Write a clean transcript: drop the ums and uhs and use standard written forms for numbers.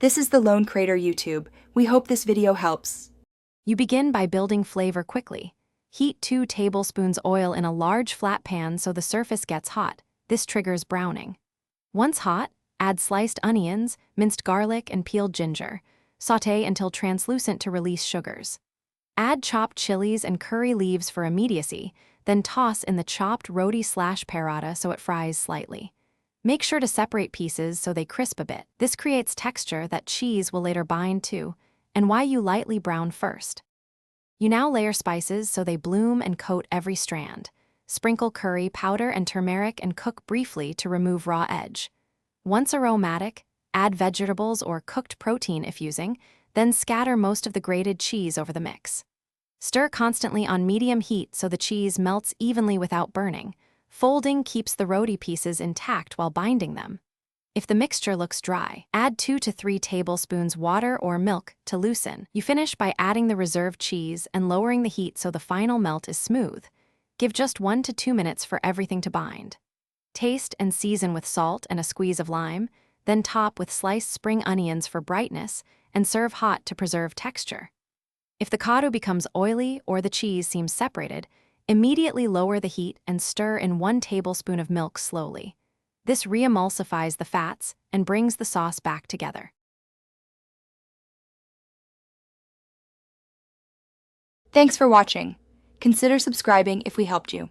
This is the Lone Crater YouTube. We hope this video helps. You begin by building flavor quickly. Heat 2 tablespoons oil in a large flat pan so the surface gets hot. This triggers browning. Once hot, add sliced onions, minced garlic, and peeled ginger. Sauté until translucent to release sugars. Add chopped chilies and curry leaves for immediacy, then toss in the chopped roti/paratha so it fries slightly. Make sure to separate pieces so they crisp a bit. This creates texture that cheese will later bind to, and why you lightly brown first. You now layer spices so they bloom and coat every strand. Sprinkle curry powder and turmeric and cook briefly to remove raw edge. Once aromatic, add vegetables or cooked protein if using, then scatter most of the grated cheese over the mix. Stir constantly on medium heat so the cheese melts evenly without burning. Folding keeps the roti pieces intact while binding them. If the mixture looks dry, add 2 to 3 tablespoons water or milk to loosen. You finish by adding the reserved cheese and lowering the heat so the final melt is smooth. Give just 1 to 2 minutes for everything to bind. Taste and season with salt and a squeeze of lime, then top with sliced spring onions for brightness and serve hot to preserve texture. If the kottu becomes oily or the cheese seems separated, immediately lower the heat and stir in 1 tablespoon of milk slowly. This re-emulsifies the fats and brings the sauce back together. Thanks for watching. Consider subscribing if we helped you.